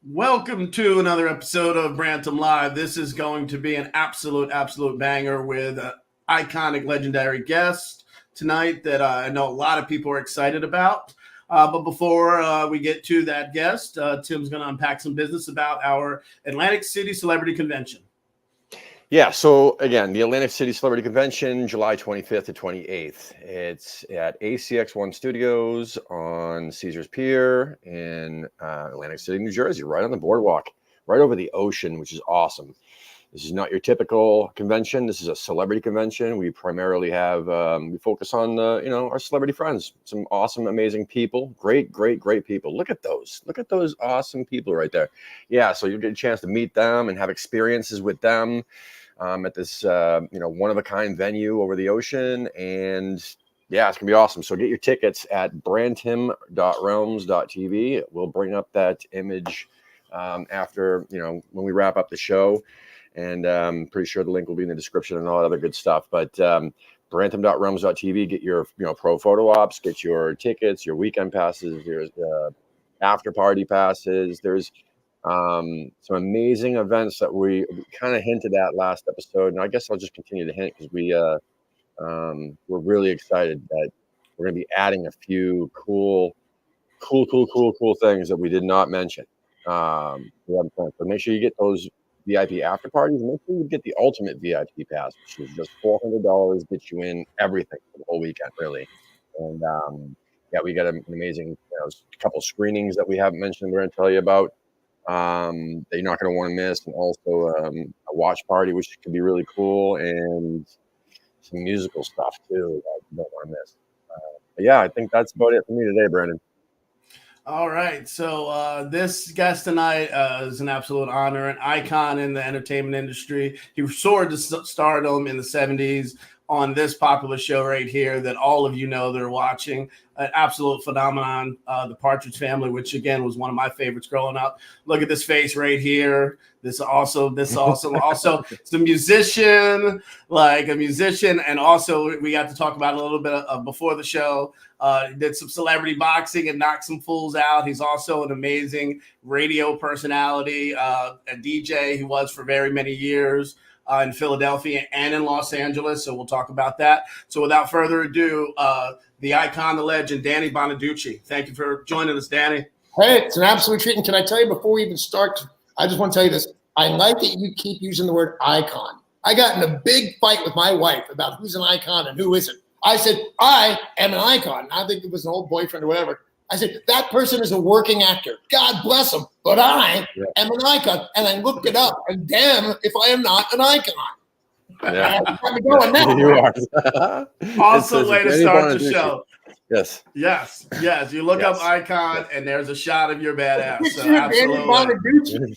Welcome to another episode of Brantim Live. This is going to be an absolute banger with an iconic, legendary guest tonight that I know a lot of people are excited about. But before we get to that guest, Tim's going to unpack some business about our Atlantic City Celebrity Convention. Yeah, so again, the Atlantic City Celebrity Convention, July 25th to 28th. It's at ACX1 Studios on Caesars Pier in Atlantic City, New Jersey, right on the boardwalk, right over the ocean, which is awesome. This is not your typical convention. This is a celebrity convention. We primarily have, we focus on, our celebrity friends, some awesome, amazing people, great people. Look at those awesome people right there. Yeah, so you'll get a chance to meet them and have experiences with them at this, one-of-a-kind venue over the ocean. And yeah, it's going to be awesome. So get your tickets at brantim.realms.tv. We'll bring up that image after, when we wrap up the show. And I'm pretty sure the link will be in the description and all that other good stuff. But brantim.realms.tv, get your pro photo ops, get your tickets, your weekend passes, your after party passes. There's some amazing events that we kind of hinted at last episode, and I guess I'll just continue to hint because we're really excited that we're going to be adding a few cool things that we did not mention. We haven't planned. So make sure you get those VIP after parties. Make sure you get the ultimate VIP pass, which is just $400, gets you in everything for the whole weekend, really. And yeah, we got an amazing couple screenings that we haven't mentioned. We're going to tell you about that you're not going to want to miss, and also a watch party, which could be really cool, and some musical stuff too that you don't want to miss. But yeah, I think that's about it for me today, Brandon. All right, so this guest tonight is an absolute honor, an icon in the entertainment industry. He soared to stardom in the 70s on this popular show right here that all of you know that are watching. An absolute phenomenon, The Partridge Family, which again was one of my favorites growing up. Look at this face right here. This also it's a musician, and also we got to talk about a little bit of before the show. Did some celebrity boxing and knocked some fools out. He's also an amazing radio personality, a DJ. He was for very many years in Philadelphia and in Los Angeles. So we'll talk about that. So without further ado, the icon, the legend, Danny Bonaduce. Thank you for joining us, Danny. Hey, it's an absolute treat. And can I tell you before we even start, I just want to tell you this. I like that you keep using the word icon. I got in a big fight with my wife about who's an icon and who isn't. I said, I am an icon. I think it was an old boyfriend or whatever. I said, that person is a working actor. God bless him. But I am an icon. And I looked it up. And damn if I am not an icon. Yeah. Going now. You are. Awesome way to start the show. Yes. You look up icon and there's a shot of your badass. So absolutely.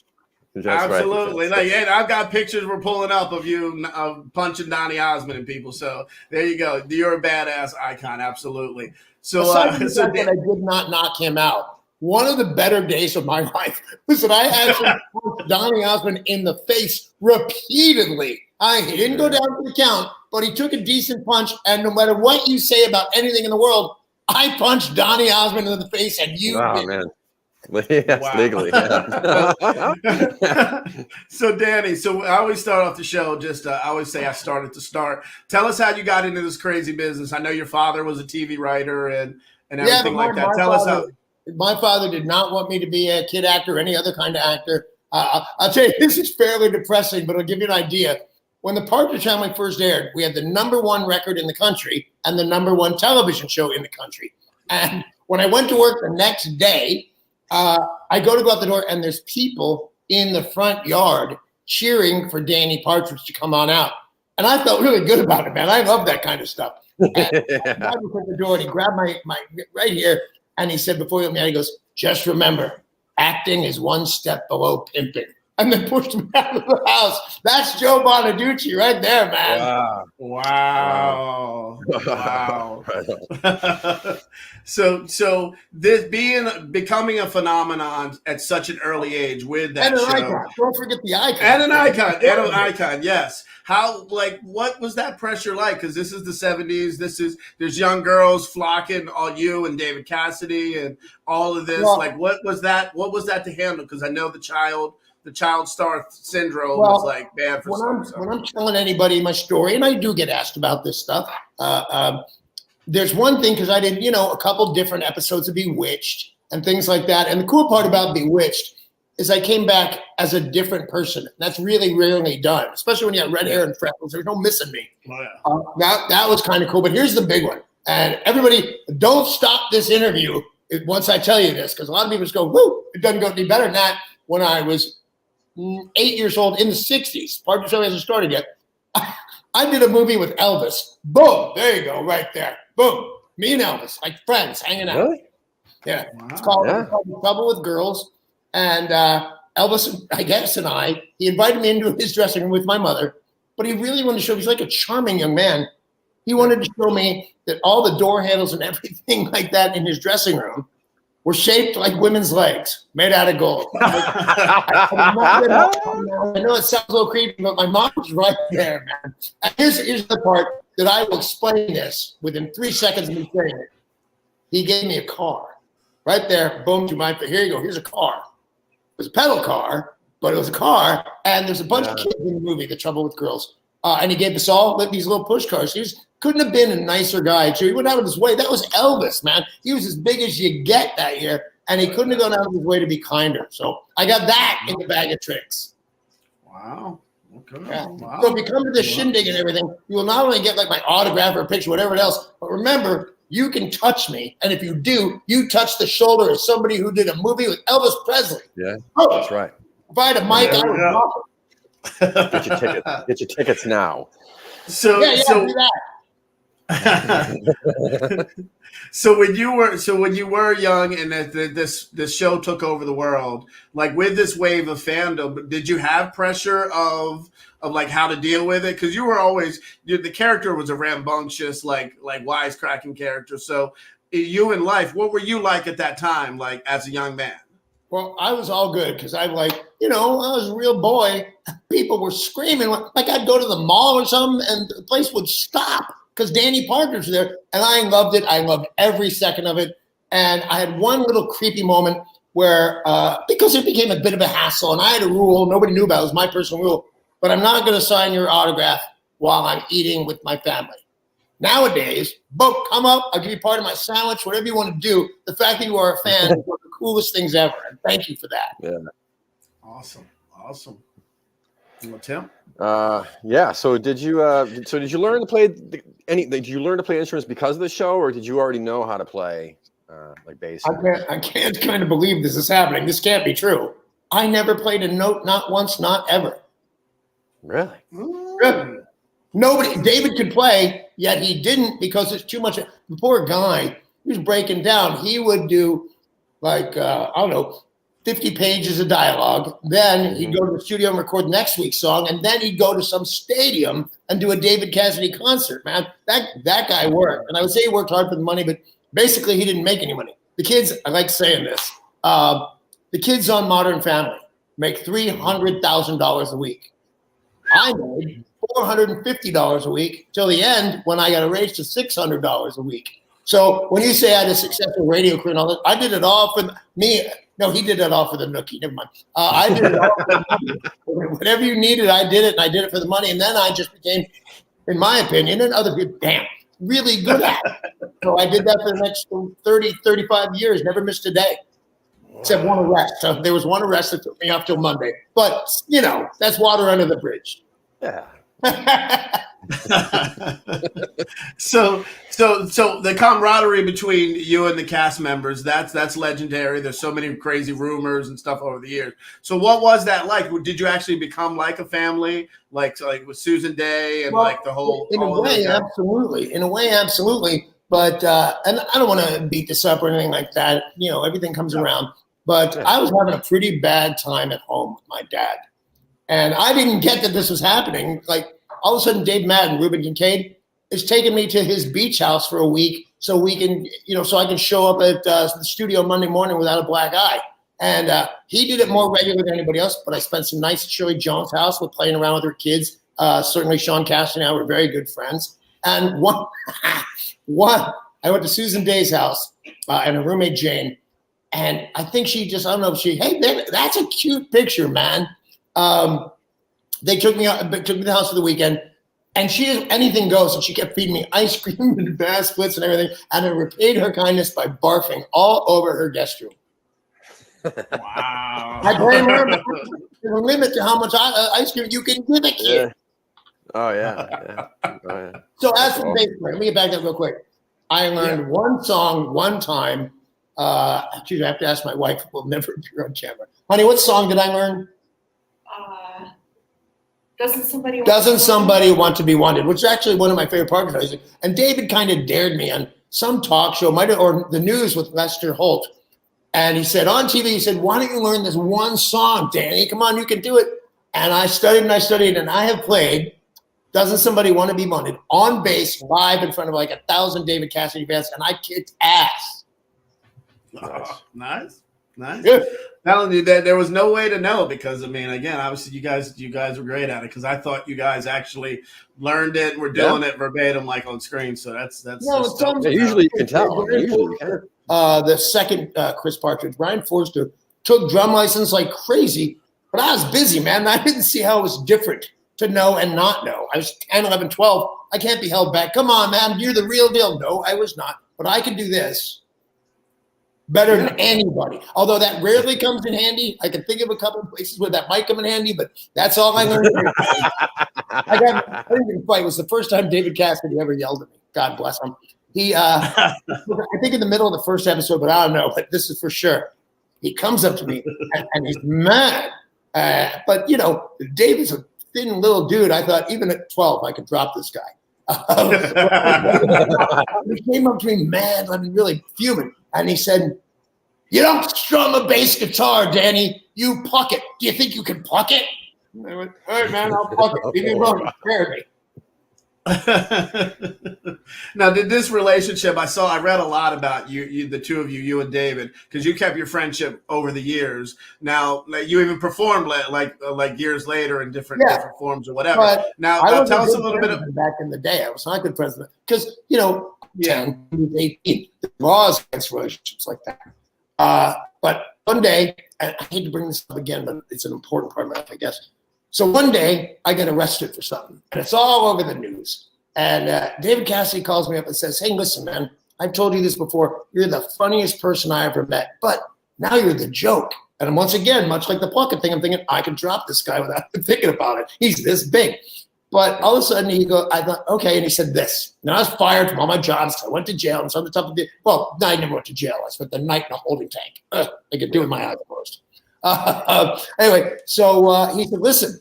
Absolutely. Right. I've got pictures we're pulling up of you punching Donny Osmond and people. So there you go. You're a badass icon. Absolutely. So, I did not knock him out. One of the better days of my life was that I actually punched Donny Osmond in the face repeatedly. He didn't go down to the count, but he took a decent punch. And no matter what you say about anything in the world, I punched Donny Osmond in the face, and you did. Man. Yes, wow. Legally. Yeah. So, Danny, I always start off the show I always say I started to start. Tell us how you got into this crazy business. I know your father was a TV writer and everything like that. Tell us how. My father did not want me to be a kid actor or any other kind of actor. I'll tell you, this is fairly depressing, but I'll give you an idea. When the Partridge Family first aired, we had the #1 record in the country and the #1 television show in the country. And when I went to work the next day, I go out the door and there's people in the front yard cheering for Danny Partridge to come on out. And I felt really good about it, man. I love that kind of stuff. And I went to the door and he grabbed my right here and he said before he let me out, he goes, just remember, acting is one step below pimping. and then pushed me out of the house. That's Joe Bonaduce right there, man. Wow. So this becoming a phenomenon at such an early age with that And an show. icon. Don't forget the icon. And an icon, yes. How, like, what was that pressure like? Because this is the 70s. There's young girls flocking on you and David Cassidy and all of this. Well, like, what was that to handle? Because I know the child star syndrome was like bad for some. When I'm telling anybody my story, and I do get asked about this stuff, there's one thing, because I did, a couple different episodes of Bewitched and things like that. And the cool part about Bewitched is I came back as a different person. That's really rarely done, especially when you have red hair and freckles. There's no missing me. Oh, yeah. That was kind of cool. But here's the big one. And everybody, don't stop this interview once I tell you this, because a lot of people just go, whoo, it doesn't go any better than that. When I was 8 years old in the 60s, part of the show hasn't started yet, I did a movie with Elvis. Boom, there you go, right there. Boom, me and Elvis, like friends, hanging out. Really? Yeah, Wow. it's called Trouble with Girls. And Elvis, I guess, and he invited me into his dressing room with my mother, but he really wanted to show me, he's like a charming young man. He wanted to show me that all the door handles and everything like that in his dressing room were shaped like women's legs, made out of gold. I know it sounds a little creepy, but my mom was right there, man. And here's the part that I will explain this within 3 seconds of me saying it. He gave me a car. Right there, boom, to my, here you go, here's a car. It was a pedal car, but it was a car, and there's a bunch of kids in the movie, The Trouble with Girls. And he gave us all these little push cars. Couldn't have been a nicer guy, too. He went out of his way. That was Elvis, man. He was as big as you get that year, and he couldn't have gone out of his way to be kinder. So I got that in the bag of tricks. Wow. Okay. Yeah. Wow. So if you come to this shindig and everything, you will not only get like my autograph or a picture, whatever else, but remember, you can touch me. And if you do, you touch the shoulder of somebody who did a movie with Elvis Presley. Yeah, oh, that's right. If I had a mic, I would walk. Get your tickets. Get your tickets now. So do that. So when you were young and this show took over the world, like with this wave of fandom, did you have pressure of like how to deal with it? Because you were always the character was a rambunctious, like wisecracking character. So you in life, what were you like at that time, like as a young man? Well, I was all good because I was a real boy. People were screaming like I'd go to the mall or something, and the place would stop because Danny Parker's there, and I loved it. I loved every second of it. And I had one little creepy moment where, because it became a bit of a hassle, and I had a rule nobody knew about. It was my personal rule, but I'm not going to sign your autograph while I'm eating with my family. Nowadays, boom, come up. I'll give you part of my sandwich, whatever you want to do. The fact that you are a fan is one of the coolest things ever. And thank you for that. Yeah. Awesome. Tim? Yeah. So did you learn to play did you learn to play instruments because of the show, or did you already know how to play like bass? I can't kind of believe this is happening. This can't be true. I never played a note, not once, not ever. Really? Really? Nobody. David could play, yet he didn't because it's too much. The poor guy, he was breaking down. He would do like, 50 pages of dialogue. Then he'd go to the studio and record next week's song. And then he'd go to some stadium and do a David Cassidy concert, man. That guy worked. And I would say he worked hard for the money, but basically he didn't make any money. The kids, I like saying this, the kids on Modern Family make $300,000 a week. I made $450 a week till the end when I got a raise to $600 a week. So when you say I had a successful radio career and all that, I did it all for me. No, he did that all for the nookie. Never mind. I did it all for the money. Whatever you needed, I did it, and I did it for the money. And then I just became, in my opinion, and other people, really good at it. So I did that for the next 30, 35 years, never missed a day. Except one arrest. So there was one arrest that took me off till Monday. But, that's water under the bridge. Yeah. So the camaraderie between you and the cast members, that's legendary. There's so many crazy rumors and stuff over the years. So what was that like? Did you actually become like a family, like with Susan Day and like the whole? In a way, absolutely. But and I don't want to beat this up or anything like that. Everything comes around. But I was having a pretty bad time at home with my dad. And I didn't get that this was happening. Like all of a sudden, Dave Madden, Ruben Kincaid, is taking me to his beach house for a week so we can, so I can show up at the studio Monday morning without a black eye. And he did it more regular than anybody else, but I spent some nights at Shirley Jones' house with playing around with her kids. Certainly Sean Cassidy and I were very good friends. And one, I went to Susan Day's house and her roommate Jane. And I think she just, I don't know if hey, man, that's a cute picture, man. They took me to the house for the weekend. And she is anything goes. And she kept feeding me ice cream and bass splits and everything. And I repaid her kindness by barfing all over her guest room. Wow. I blame her. There's a limit to how much ice cream you can give a kid. Yeah. Oh, yeah. So as for the bass player, let me get back to that real quick. I learned one song one time. Actually, I have to ask my wife. We'll never appear on camera. Honey, what song did I learn? Doesn't somebody want to be wanted? Which is actually one of my favorite parts of it. And David kind of dared me on some talk show, or the news with Lester Holt. And he said on TV, he said, "Why don't you learn this one song, Danny? Come on, you can do it." And I studied, and I have played "Doesn't Somebody Want to Be Wanted" on bass live in front of like 1,000 David Cassidy fans, and I kicked ass. Nice. Yeah. Telling you that there was no way to know because, I mean, again, obviously you guys were great at it because I thought you guys actually learned it and were doing it verbatim like on screen. So that's usually you can tell. The second Chris Partridge, Brian Forster, took drum license like crazy, but I was busy, man. I didn't see how it was different to know and not know. I was 10, 11, 12. I can't be held back. Come on, man. You're the real deal. No, I was not. But I can do this better than anybody. Although that rarely comes in handy. I can think of a couple of places where that might come in handy, but that's all I learned. I didn't even fight. It was the first time David Cassidy ever yelled at me. God bless him. He, I think in the middle of the first episode, but I don't know, but this is for sure. He comes up to me and he's mad. But, David's a thin little dude. I thought even at 12, I could drop this guy. He came up to me mad, really fuming. And he said, "You don't strum a bass guitar, Danny. You pluck it. Do you think you can pluck it?" And I went, "All right, man, I'll pluck it. Leave me alone. Spare me." Now, did this relationship? I read a lot about you, the two of you and David, because you kept your friendship over the years. Now, like you even performed like years later in different forms or whatever. But now, tell us a little bit back in the day. I was not a good president because 10, 18, the laws against relationships like that. But one day, and I hate to bring this up again, but it's an important part of my life, I guess. So one day I get arrested for something and it's all over the news. And David Cassidy calls me up and says, "Hey, listen, man, I've told you this before. You're the funniest person I ever met, but now you're the joke." And once again, much like the Pluckett thing, I'm thinking I can drop this guy without even thinking about it. He's this big. But all of a sudden I thought, okay. And he said this. Now I was fired from all my jobs. I went to jail. And so on the top of I never went to jail. I spent the night in a holding tank. I could do with my eyes closed. Anyway, so he said, "Listen,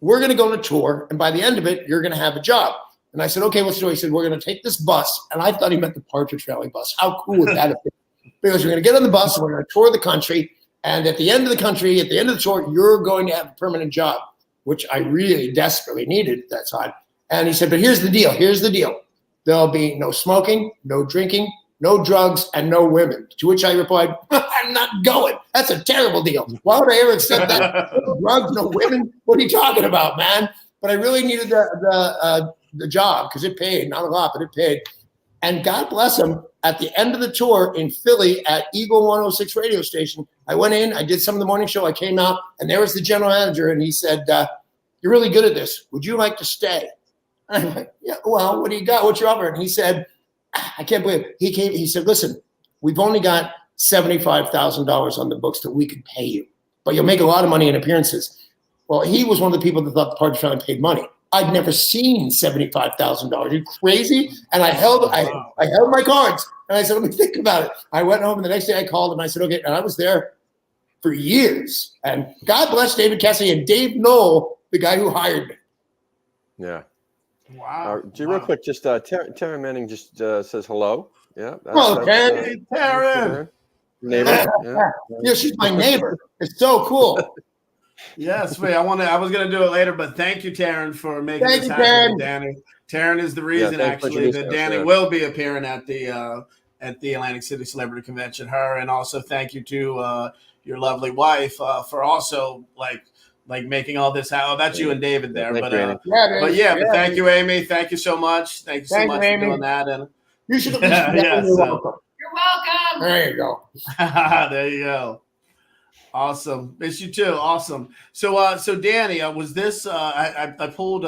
we're going to go on a tour. And by the end of it, you're going to have a job." And I said, "Okay, what's the story?" He said, "We're going to take this bus." And I thought he meant the Partridge Family bus. How cool would that have been? Because we're going to get on the bus and we're going to tour the country. And at the end of the tour, you're going to have a permanent job, which I really desperately needed at that time. And he said, "But here's the deal. There'll be no smoking, no drinking, no drugs, and no women." To which I replied, "I'm not going. That's a terrible deal. Why would I ever accept that? No drugs, no women? What are you talking about, man?" But I really needed the job because it paid, not a lot, but it paid. And God bless him, at the end of the tour in Philly at Eagle 106 radio station, I went in, I did some of the morning show, I came out, and there was the general manager, and he said, "You're really good at this. Would you like to stay?" And I'm like, "Yeah, well, what do you got? What's your offer?" And he said, I can't believe it. He said, "Listen, we've only got $75,000 on the books that we could pay you, but you'll make a lot of money in appearances." Well, he was one of the people that thought the Partridge Family paid money. I'd never seen $75,000. Are you crazy? And I held my cards and I said, "Let me think about it." I went home and the next day I called him. I said, "Okay." And I was there for years. And God bless David Cassidy and Dave Knoll, the guy who hired me. Yeah. Wow. Real quick, just Tara Manning just says hello. Yeah. Hello, Tara. Tara. Neighbor. Yeah. Yeah, she's my neighbor. It's so cool. Yes, wait. I was gonna do it later, but thank you, Taryn, for making Thank this you, happen Taryn. with Danny. Taryn is the reason thanks for actually that introducing us, Danny yeah. will be appearing at the Atlantic City Celebrity Convention. Her, and also thank you to your lovely wife for also like making all this happen. Oh, that's you and David there, Thank but you, Amy. but thank you, Amy. Thank you so much. Thank you so Thank much you, for Amy. doing that. And You should at least Yeah, you're so- welcome. You're welcome. There you go. there you go. Awesome. Miss you too. Awesome. So Danny, was this I pulled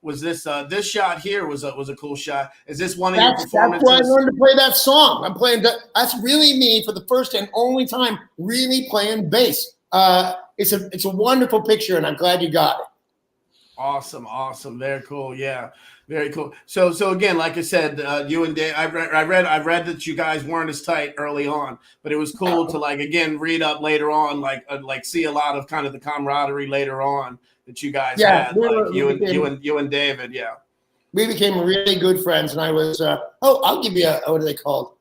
was this this shot here was a cool shot. Is this one of your That's performances? why I learned to play that song. I'm playing that's really me for the first and only time really playing bass. It's a wonderful picture, and I'm glad you got it. Awesome. Very cool. Yeah. Very cool. So again, like I said, you and Dave, I read that you guys weren't as tight early on, but it was cool to again read up later on, see a lot of kind of the camaraderie later on that you guys had, you and David. Yeah. We became really good friends, and I was. I'll give you what are they called?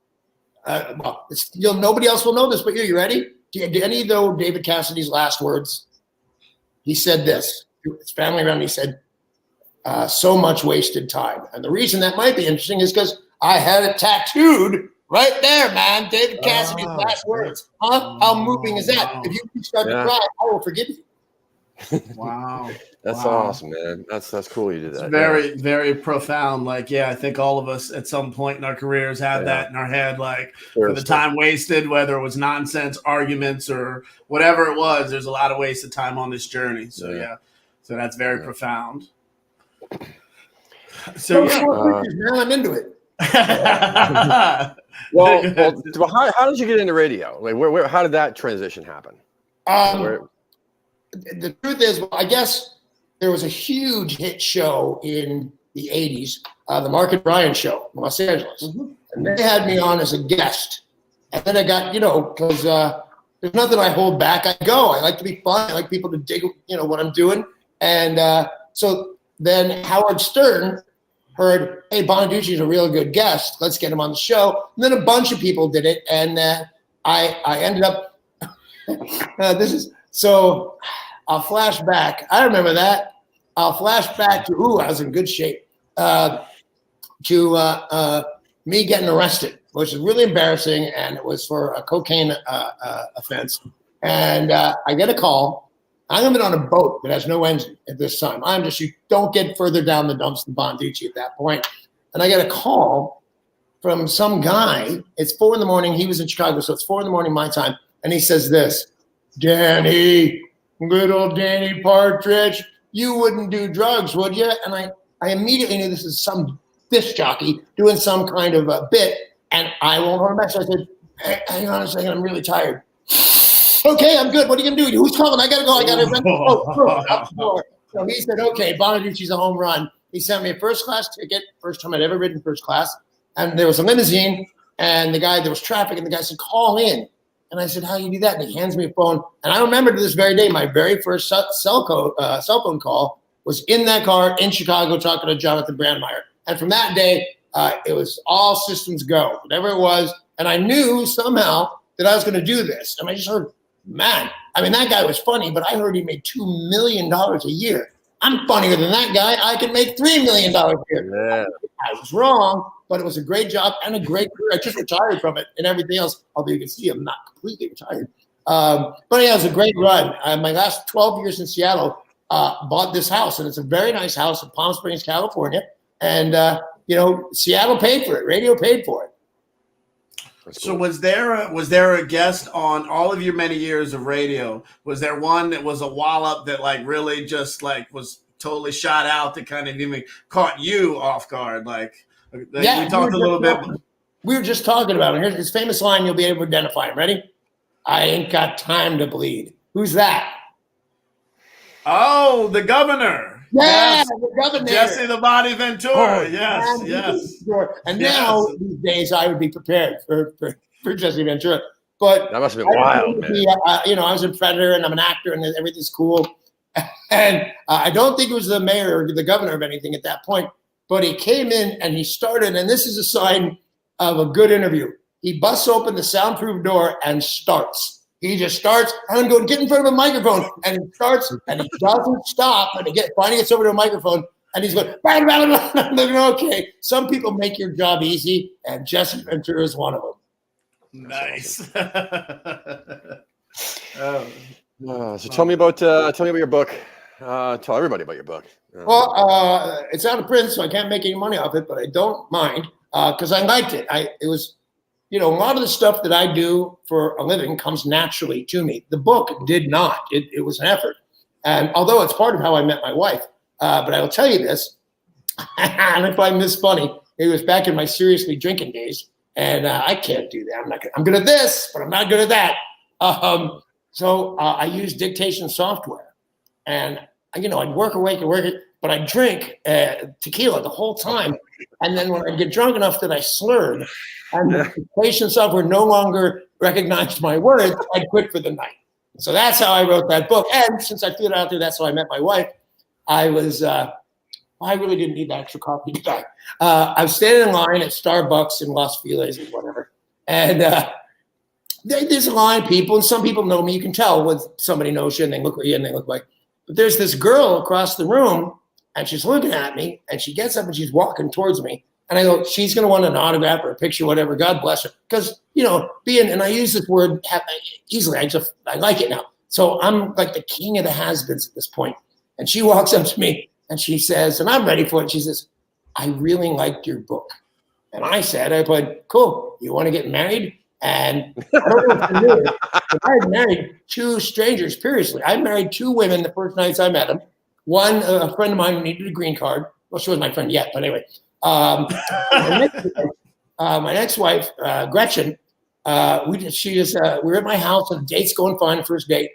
Nobody else will know this, but you ready? Do any know David Cassidy's last words? He said this to his family around. He said, so much wasted time. And the reason that might be interesting is because I had it tattooed right there, man. David Cassidy's last words. Huh? How moving is that? Wow. If you start to cry, I will forgive you. Wow. That's Wow. awesome, man. That's cool you did that. It's very, very profound. I think all of us at some point in our careers have that in our head, for the time wasted, whether it was nonsense arguments or whatever it was, there's a lot of wasted time on this journey. So so that's very profound. So now I'm into it. Well, how did you get into radio? Where how did that transition happen? The truth is, I guess there was a huge hit show in the 80s, the Mark and Brian show in Los Angeles. Mm-hmm. And they had me on as a guest. And then I got, because there's nothing I hold back. I go. I like to be fun. I like people to dig, what I'm doing. And so then Howard Stern heard, hey, Bonaduce is a real good guest. Let's get him on the show. And then a bunch of people did it. And I ended up, so I'll flash back. I remember that. I'll flash back to, I was in good shape, to me getting arrested, which is really embarrassing. And it was for a cocaine offense. And I get a call. I'm on a boat that has no engine at this time. You don't get further down the dumps than Bonaduce at that point. And I get a call from some guy. It's 4 a.m. He was in Chicago, so it's 4 a.m. my time. And he says this, Danny, little Danny Partridge, you wouldn't do drugs, would you? And I immediately knew this is some disc jockey doing some kind of a bit. And I won't hold back. So I said, hey, hang on a second, I'm really tired. Okay, I'm good. What are you going to do? Who's calling? I got to go. I got to rent the boat. So he said, okay, Bonaduce's a home run. He sent me a first-class ticket, first time I'd ever ridden first class. And there was a limousine, and there was traffic, and the guy said, call in. And I said, how do you do that? And he hands me a phone. And I remember to this very day, my very first cell phone call was in that car in Chicago talking to Jonathan Brandmeier. And from that day, it was all systems go, whatever it was. And I knew somehow that I was going to do this. And I just heard, man, that guy was funny, but I heard he made $2 million a year. I'm funnier than that guy. I can make $3 million a year. Yeah. I was wrong, but it was a great job and a great career. I just retired from it and everything else, although you can see I'm not completely retired. But yeah, it was a great run. My last 12 years in Seattle, bought this house, and it's a very nice house in Palm Springs, California. And, Seattle paid for it. Radio paid for it. So was there a guest on all of your many years of radio? Was there one that was a wallop that really just was totally shot out that kind of even caught you off guard? We talked a little bit. We were just talking about it. Here's his famous line. You'll be able to identify him. Ready? I ain't got time to bleed. Who's that? Oh, the governor. Yeah, yes. the governor. Jesse the Body Ventura. Yes. And now these days I would be prepared for Jesse Ventura. But that must have been wild, man. I was a Predator and I'm an actor and everything's cool. And I don't think it was the mayor or the governor of anything at that point. But he came in and he started, and this is a sign of a good interview. He busts open the soundproof door and starts. He just starts. I'm going to get in front of a microphone, and he starts, and he doesn't stop. And finally gets over to a microphone, and he's going, blah, blah, blah, blah. I'm looking, okay. Some people make your job easy, and Jesse Ventura is one of them. Nice. So tell me about your book. Tell everybody about your book. Well, it's out of print, so I can't make any money off it, but I don't mind because I liked it. It was, a lot of the stuff that I do for a living comes naturally to me. The book did not. It was an effort. And although it's part of how I met my wife, but I will tell you this, and if I miss funny, it was back in my seriously drinking days, and I can't do that. I'm good at this, but I'm not good at that. So I use dictation software, and I'd work awake and work it, but I'd drink tequila the whole time. And then when I'd get drunk enough that I slurred and the dictation software no longer recognized my words, I'd quit for the night. So that's how I wrote that book. And since I threw it out there, that's how I met my wife. I really didn't need that extra coffee, did I? I was standing in line at Starbucks in Los Feliz or whatever. And there's a line of people, and some people know me. You can tell when somebody knows you and they look at you and they look like. But there's this girl across the room, and she's looking at me, and she gets up and she's walking towards me. And I go, she's going to want an autograph or a picture, whatever. God bless her. Because, and I use this word easily. I like it now. So I'm like the king of the has-beens at this point. And she walks up to me and she says, and I'm ready for it. She says, I really liked your book. And I went, cool. You want to get married? And I don't know if you knew it, but I had married two strangers, seriously. I married two women the first nights I met them. One, a friend of mine who needed a green card. Well, she wasn't my friend yet, but anyway. My next wife, Gretchen, we were at my house and the date's going fine, first date.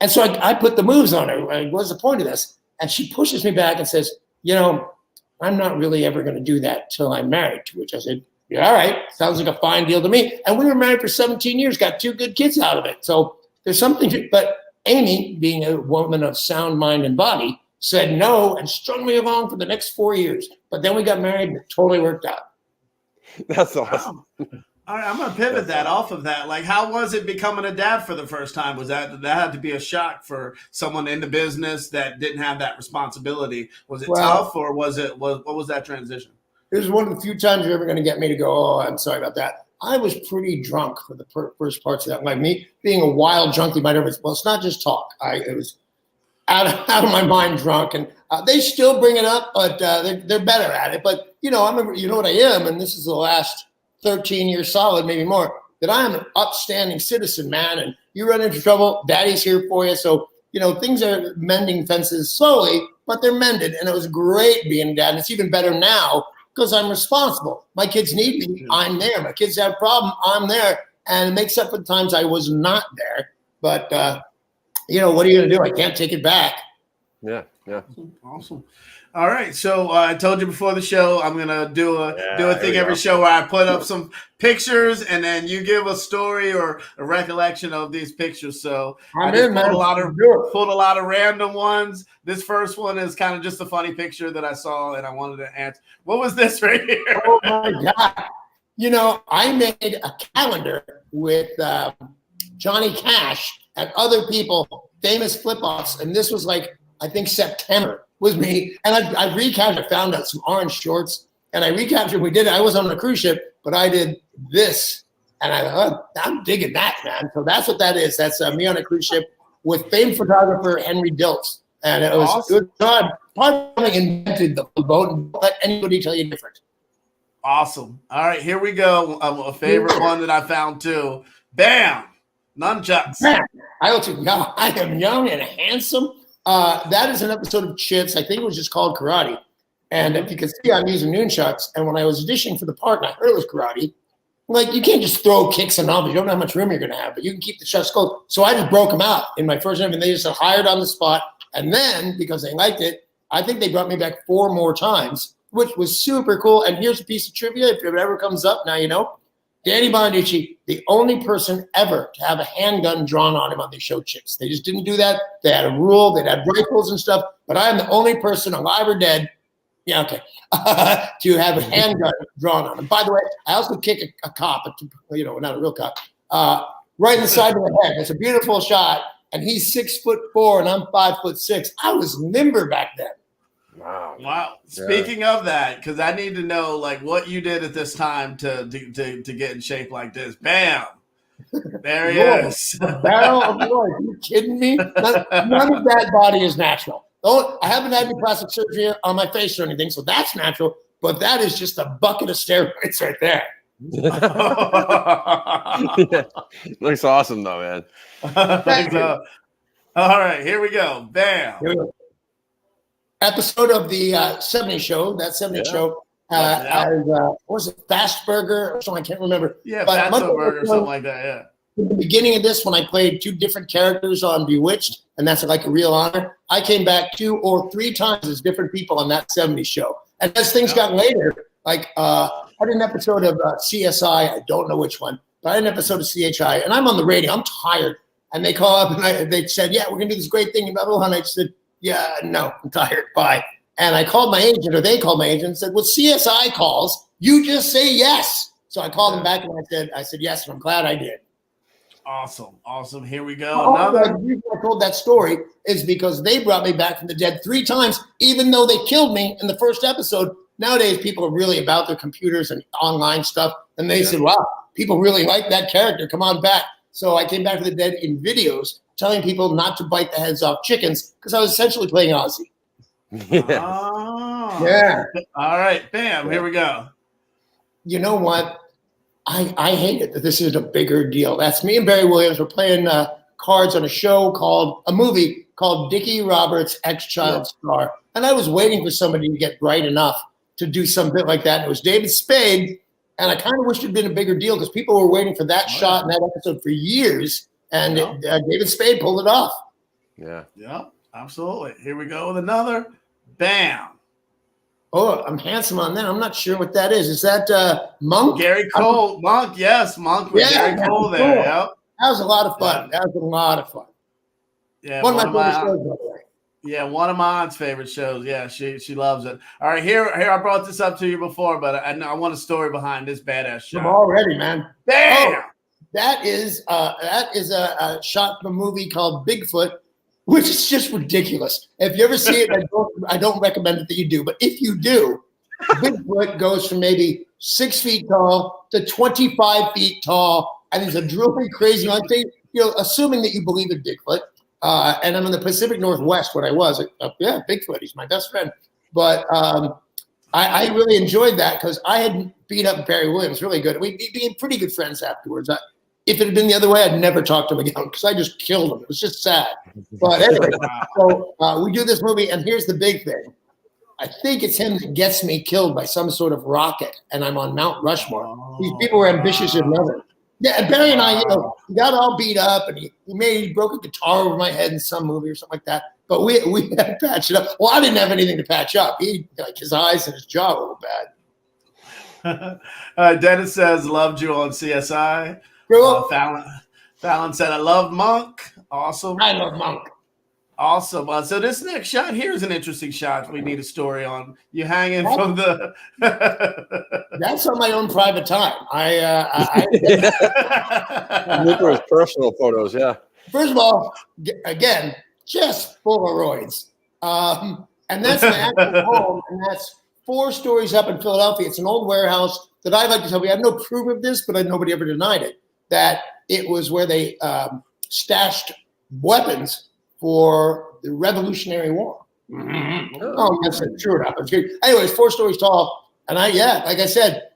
And so I put the moves on her. What's the point of this? And she pushes me back and says, I'm not really ever going to do that till I'm married. To which I said, yeah, all right. Sounds like a fine deal to me. And we were married for 17 years, got two good kids out of it. So there's something but Amy, being a woman of sound mind and body, said no and strung me along for the next 4 years. But then we got married and it totally worked out. That's awesome. All right, I'm going to pivot off of that. Like, how was it becoming a dad for the first time? Was that had to be a shock for someone in the business that didn't have that responsibility? Was it tough, or what was that transition? It was one of the few times you're ever going to get me to go, oh, I'm sorry about that. I was pretty drunk for the first parts of that. Like me being a wild junkie, it's not just talk. It was out of my mind drunk, and they still bring it up, but they're better at it. But I remember, what I am, and this is the last 13 years solid, maybe more, that I am an upstanding citizen, man. And you run into trouble, daddy's here for you. So things are mending fences slowly, but they're mended, and it was great being a dad. And it's even better now because I'm responsible. My kids need me, I'm there. My kids have a problem, I'm there, and it makes up for the times I was not there. But what are you going to do? I can't take it back. Yeah. Awesome. All right. So I told you before the show, I'm going to do a thing every show where I put up some pictures and then you give a story or a recollection of these pictures. So I pulled a lot of random ones. This first one is kind of just a funny picture that I saw and I wanted to answer. What was this right here? Oh my God. I made a calendar with Johnny Cash and other people, famous flip-offs. And this was like, I think September was me. And I recaptured, I found out some orange shorts and I recaptured, we did it. I was on a cruise ship, but I did this. And I thought, oh, I'm digging that, man. So that's what that is. That's me on a cruise ship with famed photographer Henry Diltz. And it was awesome. God, probably invented the boat and don't let anybody tell you different. Awesome. All right, here we go. A favorite one that I found too. Bam! Nunchucks. Man, I am young and handsome. That is an episode of Chits. I think it was just called Karate. And if you can see, I'm using nunchucks. And when I was auditioning for the part, and I heard it was karate, like you can't just throw kicks and all, you don't know how much room you're going to have, but you can keep the shots closed. So I just broke them out in my first interview, and they just hired on the spot. And then, because they liked it, I think they brought me back 4 more times, which was super cool. And here's a piece of trivia. If it ever comes up, now you know. Danny Bonaduce, the only person ever to have a handgun drawn on him on the show Chits. They just didn't do that. They had a rule. They'd had rifles and stuff. But I am the only person, alive or dead, Yeah, okay. To have a handgun drawn on him. By the way, I also kick a cop, not a real cop, right in the side of the head. It's a beautiful shot, and he's 6'4" and I'm 5'6". I was limber back then. Wow. Wow. Speaking of that, because I need to know like what you did at this time to get in shape like this. Bam. There he is. A barrel of Lord. Are you kidding me? None of that body is natural. I haven't had any plastic surgery on my face or anything, so that's natural. But that is just a bucket of steroids right there. Yeah. Looks awesome though, man. All right, here we go. Bam. Here we go. Episode of the 70 show. That 70 show. What was it? Fast Burger or something? I can't remember. Yeah, Fast Burger or something like that. Yeah. In the beginning of this, when I played 2 different characters on Bewitched, and that's like a real honor, I came back 2 or 3 times as different people on that 70 show. And as things got later, like I did an episode of CSI, I don't know which one, but I had an episode of CHI, and I'm on the radio, I'm tired. And they call up and they said, yeah, we're going to do this great thing. And blah, blah, blah. And I said, yeah, no, I'm tired, bye. And I called my agent, or they called my agent and said, well, CSI calls, you just say yes. So I called them back and I said yes, and I'm glad I did. Awesome. Here we go. The reason I told that story is because they brought me back from the dead 3 times, even though they killed me in the first episode. Nowadays, people are really about their computers and online stuff. And they said, wow, people really like that character. Come on back. So I came back from the dead in videos telling people not to bite the heads off chickens because I was essentially playing Ozzy. Yeah. All right. Bam. Here we go. You know what? I hate it that this is a bigger deal. That's me and Barry Williams. We're playing cards on a movie called Dickie Roberts, Ex-Child Star. And I was waiting for somebody to get bright enough to do something like that. And it was David Spade. And I kind of wish it had been a bigger deal because people were waiting for that shot in that episode for years. And David Spade pulled it off. Yeah, absolutely. Here we go with another. Bam. Oh, I'm handsome on that. I'm not sure what that is. Is that Monk? Gary Cole. Monk, yes. Monk with Gary Cole there. Cool. Yep. That was a lot of fun. Yeah. That was a lot of fun. Yeah, one of my favorite shows, by the way. Yeah, one of my aunt's favorite shows. Yeah, she loves it. All right, here I brought this up to you before, but I want a story behind this badass show. I'm all ready, man. Bam! Oh, that is a shot from a movie called Bigfoot, which is just ridiculous. If you ever see it, I don't recommend it that you do. But if you do, Bigfoot goes from maybe 6 feet tall to 25 feet tall, and he's a really crazy one. Assuming that you believe in Bigfoot. And I'm in the Pacific Northwest when I was. Bigfoot, he's my best friend. But I really enjoyed that because I had beat up Barry Williams really good. We became pretty good friends afterwards. If it had been the other way, I'd never talk to him again because I just killed him. It was just sad. But anyway, so we do this movie, and here's the big thing. I think it's him that gets me killed by some sort of rocket, and I'm on Mount Rushmore. These people were ambitious as never. Yeah, and Barry and I, we got all beat up, and he broke a guitar over my head in some movie or something like that. But we had to patch it up. Well, I didn't have anything to patch up. His eyes and his jaw were bad. Dennis says, loved you on CSI. Fallon said, I love Monk. Awesome. I love Monk. Awesome. So this next shot here is an interesting shot. We need a story on you hanging from the. That's on my own private time. Nicholas' personal photos. Yeah. First of all, again, just Polaroids, and that's my actual home, and that's 4 stories up in Philadelphia. It's an old warehouse that I like to tell. We have no proof of this, but nobody ever denied it. That it was where they stashed weapons for the Revolutionary War. Mm-hmm. Oh, yes, true enough. Anyways, 4 stories tall. And like I said,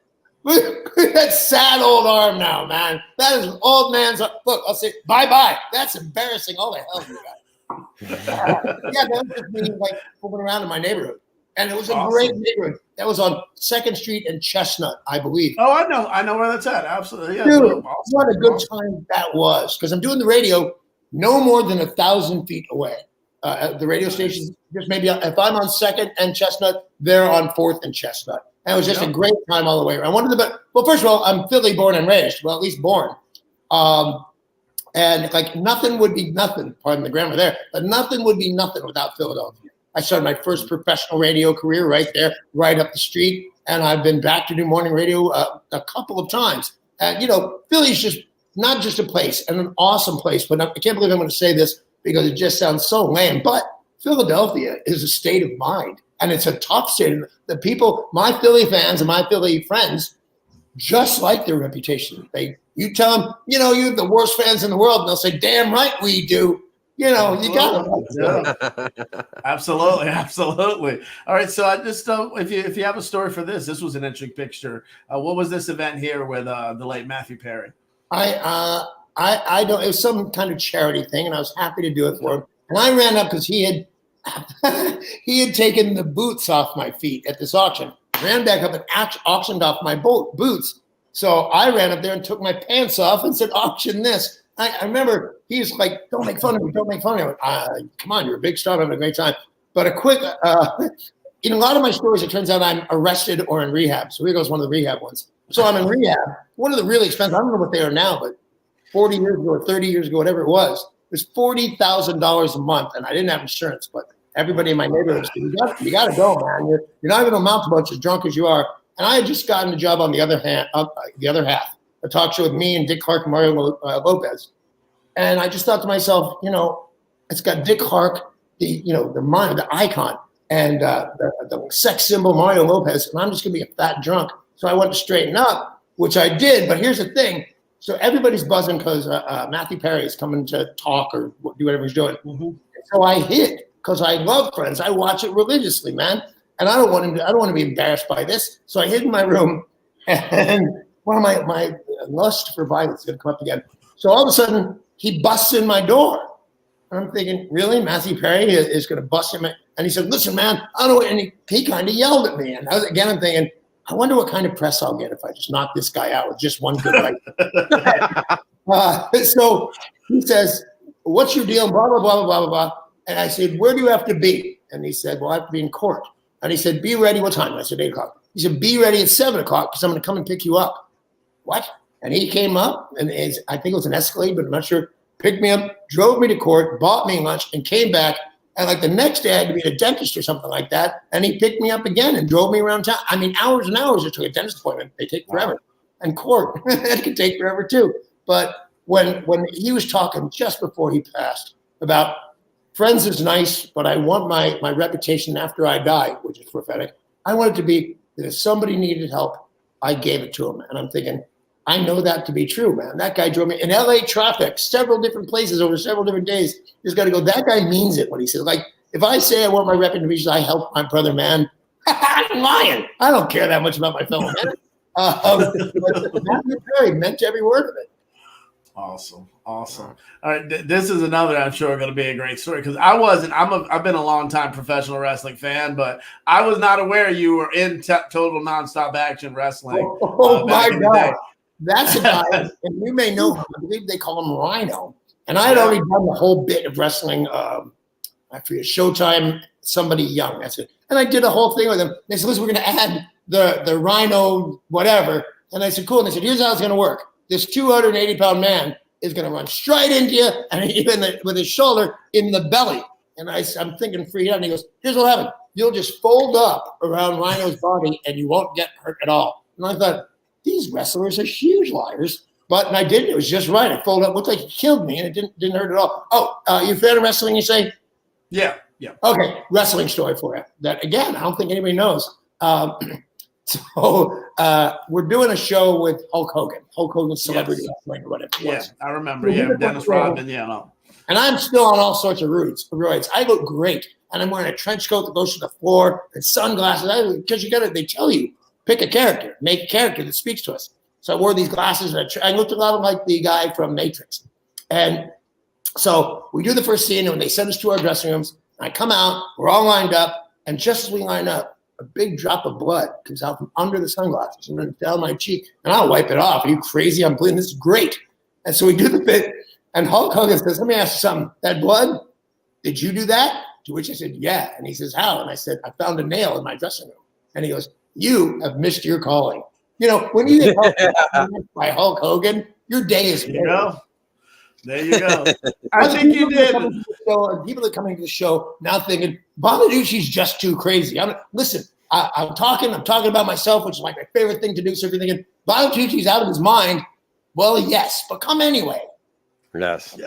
look at that sad old arm now, man. That is an old man's arm. Look, I'll say, bye-bye. That's embarrassing. All the hell you got. That was just me, like, moving around in my neighborhood. And it was a great neighborhood. That was on 2nd Street and Chestnut, I believe. Oh, I know where that's at. Absolutely. Yeah, dude, what a good time that was. Because I'm doing the radio no more than 1,000 feet away. The radio station, just maybe if I'm on 2nd and Chestnut, they're on 4th and Chestnut. And it was just a great time all the way around. Well, first of all, I'm Philly born and raised. Well, at least born. And like nothing would be nothing, pardon the grammar there, but nothing would be nothing without Philadelphia. I started my first professional radio career right there, right up the street. And I've been back to do morning radio a couple of times. And, Philly's just not just a place and an awesome place, but I can't believe I'm going to say this because it just sounds so lame. But Philadelphia is a state of mind, and it's a tough state. The people, my Philly fans and my Philly friends, just like their reputation. You tell them, you have the worst fans in the world, and they'll say, "Damn right we do." You got them. Yeah. Absolutely. All right. So I just, if you have a story for this was an interesting picture. What was this event here with the late Matthew Perry? I don't. It was some kind of charity thing, and I was happy to do it for him. And I ran up because he had taken the boots off my feet at this auction. Ran back up and auctioned off my boots. So I ran up there and took my pants off and said, "Auction this." I remember he was like, "Don't make fun of me. Don't make fun of me." I went, come on, you're a big star, having a great time. But a quick, in a lot of my stories, it turns out I'm arrested or in rehab. So here goes one of the rehab ones. So I'm in rehab. One of the really expensive, I don't know what they are now, but 40 years ago or 30 years ago, whatever it was $40,000 a month. And I didn't have insurance, but everybody in my neighborhood said, you got to go, man. You're not going to amount to much as drunk as you are. And I had just gotten a job on the other half, a talk show with me and Dick Clark and Mario Lopez. And I just thought to myself, it's got Dick Clark, the icon, and the sex symbol Mario Lopez, and I'm just going to be a fat drunk. So I went to straighten up, which I did. But here's the thing. So everybody's buzzing because Matthew Perry is coming to talk or do whatever he's doing. Mm-hmm. So I hid because I love Friends. I watch it religiously, man. And I don't want to be embarrassed by this. So I hid in my room, and one of my lust for violence is going to come up again. So all of a sudden, he busts in my door. And I'm thinking, really? Matthew Perry is going to bust in my... And he said, "Listen, man, I don't know." And he kind of yelled at me. And I'm thinking, I wonder what kind of press I'll get if I just knock this guy out with just one good right. So he says, "What's your deal?" Blah, blah, blah, blah, blah, blah. And I said, "Where do you have to be?" And he said, "Well, I have to be in court." And he said, "Be ready." What time? I said, 8 o'clock. He said, "Be ready at 7 o'clock because I'm going to come and pick you up." What? And he came up, and I think it was an Escalade, but I'm not sure. Picked me up, drove me to court, bought me lunch, and came back. And like the next day, I had to be at a dentist or something like that. And he picked me up again and drove me around town. I mean, hours and hours it took a dentist appointment. They take forever. And court, it could take forever too. But when he was talking just before he passed about Friends is nice, but I want my reputation after I die, which is prophetic. I want it to be that if somebody needed help, I gave it to him. And I'm thinking, I know that to be true, man. That guy drove me in LA traffic, several different places over several different days. You just got to go, that guy means it when he says, like, if I say I want my reputation, I help my brother, man, I'm lying. I don't care that much about my fellow man. Matthew Perry meant every word of it. Awesome. All right, this is another, I'm sure, going to be a great story because I've been a long time professional wrestling fan, but I was not aware you were in total nonstop action wrestling. Oh my God. That's a guy, and you may know him. I believe they call him Rhino. And I had already done the whole bit of wrestling. I forget, Showtime, somebody young. That's it. And I did a whole thing with them. They said, "Listen, we're going to add the Rhino, whatever." And I said, "Cool." And they said, "Here's how it's going to work. This 280-pound man is going to run straight into you, and even with his shoulder in the belly." And I'm thinking, free out. And he goes, "Here's what happened. You'll just fold up around Rhino's body, and you won't get hurt at all." And I thought, these wrestlers are huge liars. And I did. It was just right. I folded up. Looked like he killed me, and it didn't hurt at all. Oh, you a fan of wrestling, you say? Yeah. Okay, wrestling story for you. That, again, I don't think anybody knows. So we're doing a show with Hulk Hogan. Hulk Hogan's Celebrity Wrestling or whatever it was. I remember. Dennis Rodman. No. And I'm still on all sorts of roids. I look great. And I'm wearing a trench coat that goes to the floor and sunglasses. Because they tell you, pick a character, make a character that speaks to us. So I wore these glasses, and I looked a lot like the guy from Matrix. And so we do the first scene, and when they send us to our dressing rooms, I come out, we're all lined up, and just as we line up, a big drop of blood comes out from under the sunglasses and runs down my cheek. And I'll wipe it off. Are you crazy? I'm bleeding. This is great. And so we do the bit, and Hulk Hogan says, "Let me ask you something. That blood, did you do that?" To which I said, "Yeah." And he says, "How?" And I said, "I found a nail in my dressing room." And he goes, "You have missed your calling." When you get by Hulk Hogan, your day is made. There you go. I think you did. People are coming to the show now thinking Bonaduce's just too crazy. Listen. I'm talking about myself, which is like my favorite thing to do. So if you're thinking Bonaduce's out of his mind, well, yes, but come anyway. Yes.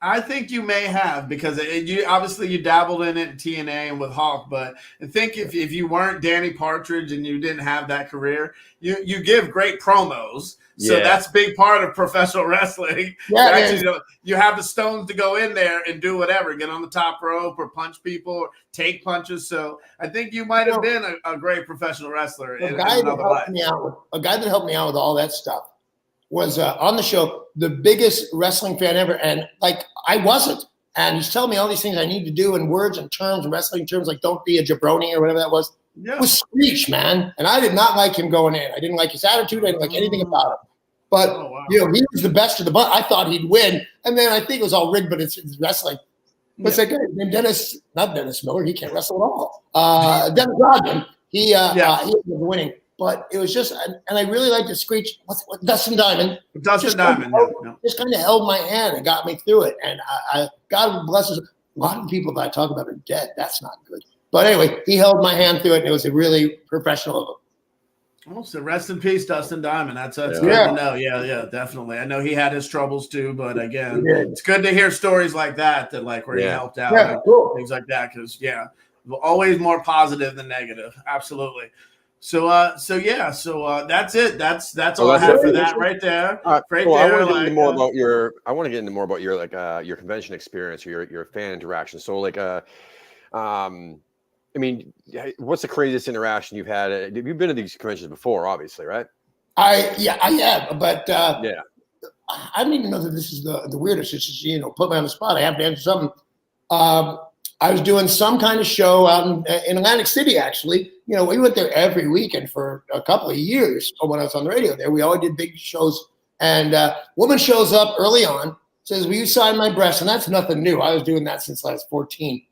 I think you may have, because you obviously you dabbled in it in TNA and with Hawk, but I think if you weren't Danny Partridge and you didn't have that career, you give great promos. So that's a big part of professional wrestling. Yeah, you have the stones to go in there and do whatever, get on the top rope or punch people or take punches. So I think you might have been a great professional wrestler. A guy that helped me out with all that stuff was on the show, the biggest wrestling fan ever. And like, I wasn't. And he's telling me all these things I need to do in words and terms and wrestling terms, like don't be a jabroni or whatever that was. Yeah. It was Screech, man. And I did not like him going in. I didn't like his attitude. I didn't like anything about him. But, he was the best of the bunch. I thought he'd win. And then I think it was all rigged, but it's wrestling. But it's like, not Dennis Miller. He can't wrestle at all. Dennis Rodman, he was winning. But it was just, and I really liked the Screech. Dustin Diamond. Just kind of held my hand and got me through it. And God bless us. A lot of people that I talk about are dead. That's not good. But anyway, he held my hand through it, and it was a really professional of him. Oh, so rest in peace, Dustin Diamond. That's good to know. Yeah, definitely. I know he had his troubles too, but again, it's good to hear stories like that like where he helped out and things like that, because always more positive than negative. Absolutely. So that's it. That's all I have for that right there. Right there. I want to get into more about your convention experience or your fan interaction. So I mean, what's the craziest interaction you've had? You've been to these conventions before, obviously, right? I have, but I don't even know that this is the weirdest. It's just, put me on the spot. I have to answer something. I was doing some kind of show out in Atlantic City, actually. We went there every weekend for a couple of years when I was on the radio there. We always did big shows. And a woman shows up early on, says, will you sign my breast? And that's nothing new. I was doing that since I was 14.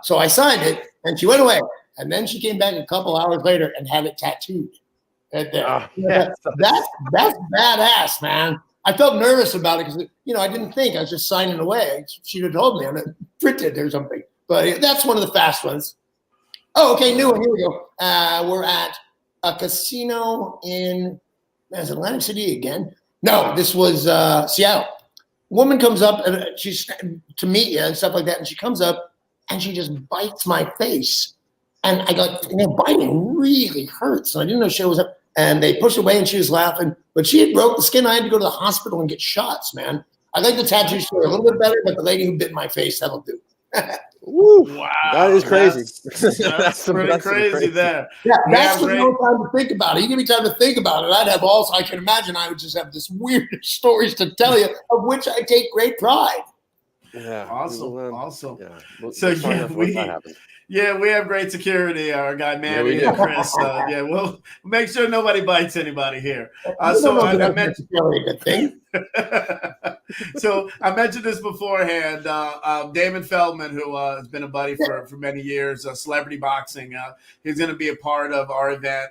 So I signed it, and she went away. And then she came back a couple hours later and had it tattooed right there. That's badass, man. I felt nervous about it because, I didn't think. I was just signing away. She'd have told me I'm printed or something. But that's one of the fast ones. Oh, okay, new one. Here we go. We're at a casino in Atlantic City again. No, this was Seattle. Woman comes up and she's to meet you and stuff like that, and she comes up and she just bites my face, and I got biting really hurts, and I didn't know she was up. And they pushed away, and she was laughing, but she had broke the skin. I had to go to the hospital and get shots, man. I like the tattoo story a little bit better, but the lady who bit my face, that'll do. Woo, wow, that is crazy. That's pretty crazy there. Yeah, that's no time to think about it. You give me time to think about it, I'd have also. I can imagine I would just have this weird stories to tell you, of which I take great pride. Yeah, awesome. Yeah. We have great security. Our guy Manny and Chris. We'll make sure nobody bites anybody here. I mentioned really a good thing. So I mentioned this beforehand. Damon Feldman, who has been a buddy for many years, Celebrity Boxing. He's going to be a part of our event,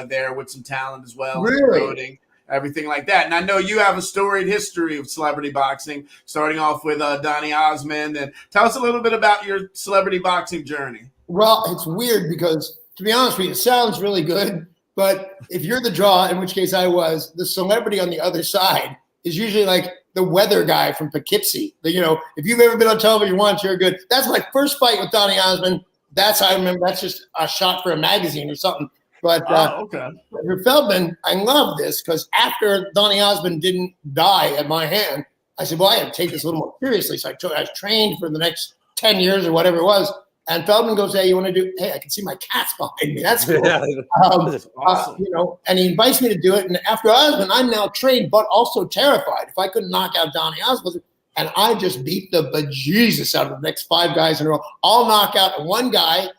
there with some talent as well, promoting everything like that. And I know you have a storied history of celebrity boxing, starting off with Donny Osmond. And tell us a little bit about your celebrity boxing journey. Well, it's weird because, to be honest with you, it sounds really good. But if you're the draw, in which case I was, the celebrity on the other side is usually like the weather guy from Poughkeepsie. If you've ever been on television once, you're good. That's my first fight with Donny Osmond. I remember that's just a shot for a magazine or something. But for Feldman, I love this because after Donny Osmond didn't die at my hand, I said, well, I have to take this a little more seriously. So I trained for the next 10 years or whatever it was. And Feldman goes, hey, you want to do – hey, I can see my cats behind me. That's cool. That's awesome. And he invites me to do it. And after Osmond, I'm now trained but also terrified. If I couldn't knock out Donny Osmond, and I just beat the bejesus out of the next 5 guys in a row. All knockout, and one guy –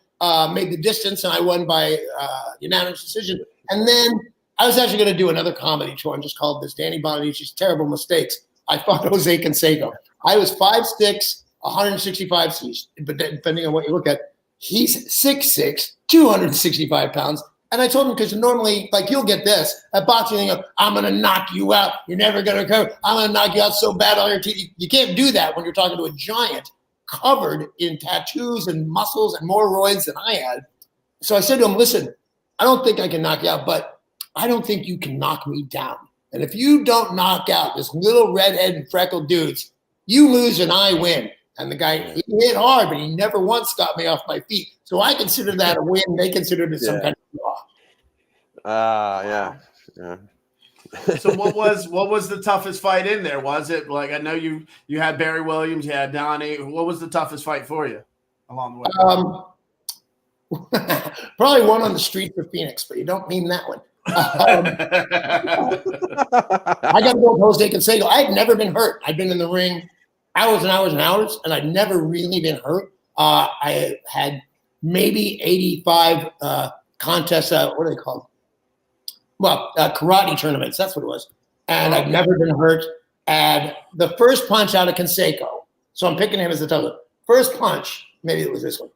made the distance, and I won by unanimous decision. And then I was actually going to do another comedy tour and just called this Danny Bonaduce's Terrible Mistakes. I fought Jose Canseco. I was 5'6", 165 c's, but depending on what you look at, he's 6'6", 265 pounds, And I told him, because normally, like, you'll get this at boxing, you go, I'm going to knock you out. You're never going to recover. I'm going to knock you out so bad on your teeth. You can't do that when you're talking to a giant covered in tattoos and muscles and more roids than I had. So I said to him, listen, I don't think I can knock you out, but I don't think you can knock me down. And if you don't knock out this little redhead and freckled dudes, you lose and I win. And the guy, he hit hard, but he never once got me off my feet. So I consider that a win. They considered it some kind of draw. Yeah. So what was the toughest fight in there? Was it like, I know you had Barry Williams, you had Donnie. What was the toughest fiit for you along the way? Probably one on the streets of Phoenix, but you don't mean that one. I got to go with Jose Canseco. I had never been hurt. I'd been in the ring hours and hours and hours, and I'd never really been hurt. I had maybe 85 contests. What are they called? Well, karate tournaments. That's what it was. And I've never been hurt. And the first punch out of Canseco, so I'm picking him as the toughest. First punch, maybe it was this one,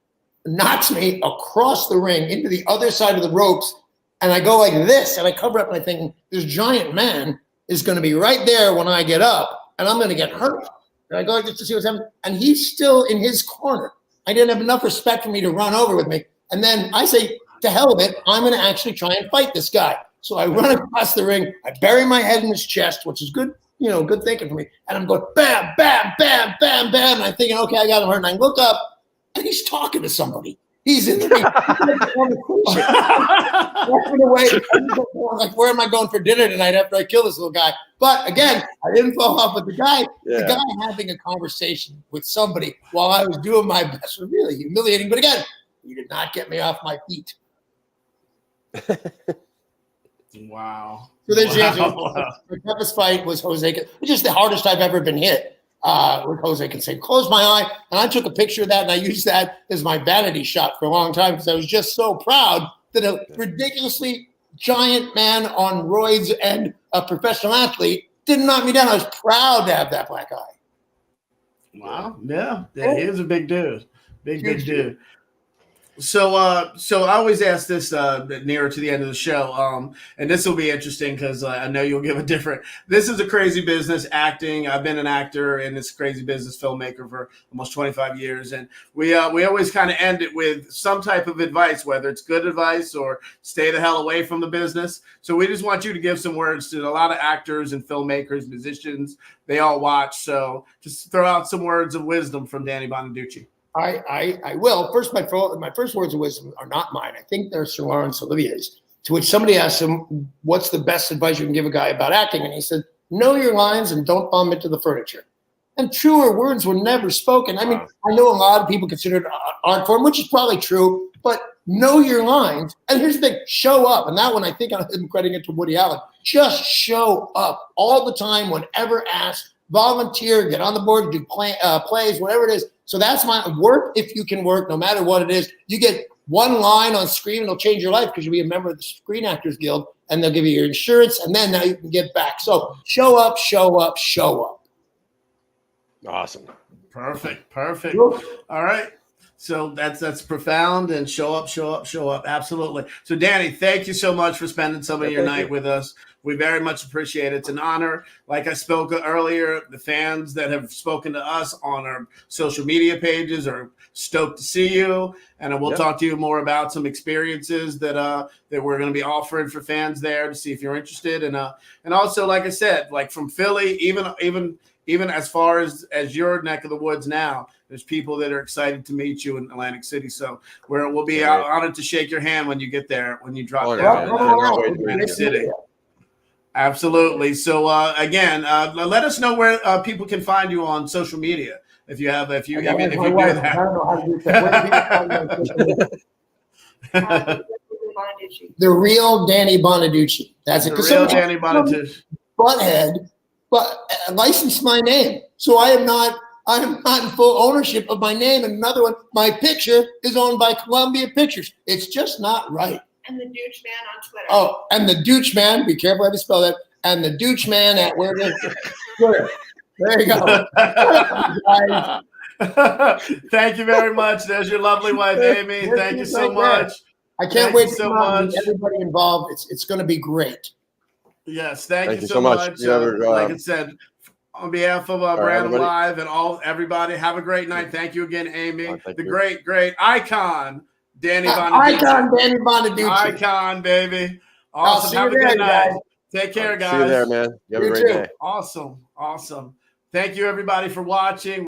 knocks me across the ring into the other side of the ropes. And I go like this, and I cover up, and I think this giant man is going to be right there when I get up, and I'm going to get hurt. And I go like this to see what's happening, and he's still in his corner. I didn't have enough respect for me to run over with me. And then I say, to hell with it, I'm going to actually try and fight this guy. So I run across the ring. I bury my head in his chest, which is good, good thinking for me. And I'm going bam, bam, bam, bam, bam. And I'm thinking, okay, I got him hurt. And I look up, and he's talking to somebody. He's in the ring. Walking away. Like, where am I going for dinner tonight after I kill this little guy? But again, I didn't fall off with the guy. The guy having a conversation with somebody while I was doing my best was really humiliating. But again, he did not get me off my feet. Wow. So there's the answer. The toughest fight was Jose. It's just the hardest I've ever been hit. With Jose Canseco. Closed my eye, and I took a picture of that, and I used that as my vanity shot for a long time because I was just so proud that a ridiculously giant man on roids and a professional athlete didn't knock me down. I was proud to have that black eye. Wow. Yeah, he is a big dude. Big dude. So I always ask this nearer to the end of the show, and this will be interesting because I know you'll give a different. This is a crazy business, acting. I've been an actor in this crazy business, filmmaker for almost 25 years, and we always kind of end it with some type of advice, whether it's good advice or stay the hell away from the business. So we just want you to give some words to a lot of actors and filmmakers, musicians. They all watch, so just throw out some words of wisdom from Danny Bonaduce. I will. First, my first words of wisdom are not mine. I think they're Sir Laurence Olivier's, to which somebody asked him, what's the best advice you can give a guy about acting? And he said, know your lines and don't bump into the furniture. And truer words were never spoken. I mean, I know a lot of people consider it art form, which is probably true, but know your lines. And here's the thing, show up. And that one, I think I'm crediting it to Woody Allen. Just show up all the time, whenever asked. Volunteer, get on the board, do plays, whatever it is. So that's my work. If you can work, no matter what it is, you get one line on screen, it'll change your life because you'll be a member of the Screen Actors Guild, and they'll give you your insurance, and then now you can get back. So show up, show up, show up. Awesome. Perfect. All right. So that's profound, and show up. Absolutely. So Danny, thank you so much for spending some of your night with us. We very much appreciate it. It's an honor. Like I spoke earlier, the fans that have spoken to us on our social media pages are stoked to see you. And we'll talk to you more about some experiences that we're going to be offering for fans there to see if you're interested. And also, like I said, like from Philly, even as far as your neck of the woods now, there's people that are excited to meet you in Atlantic City. So we'll be honored to shake your hand when you get there, when you drop down in Atlantic City. Absolutely. So again, let us know where people can find you on social media. If you do that. I don't know how to do that. The real Danny Bonaduce. That's it. The real Danny Bonaduce. Butthead, but licensed my name. So I am not in full ownership of my name. And another one, my picture is owned by Columbia Pictures. It's just not right. And the Dooch Man on Twitter. Oh, and the Dooch Man, be careful how you spell that. And the Dooch Man at where Twitter. There you go. Thank you very much. There's your lovely wife, Amy. Thank you so much. I can't Thank wait you to so come out and much. meet everybody involved. It's going to be great. Yes, thank you so much. You never, like I said, on behalf of Brantim everybody. Live and everybody, have a great night. Thank you again, Amy. Thank The you. great icon, Danny Bonaduce. Icon Danny Bonaduce. Icon, baby. I'll Awesome. see Have you a there, good night. guys. Take care, guys. See you there, man. You have a You great too. day. Awesome. Thank you, everybody, for watching.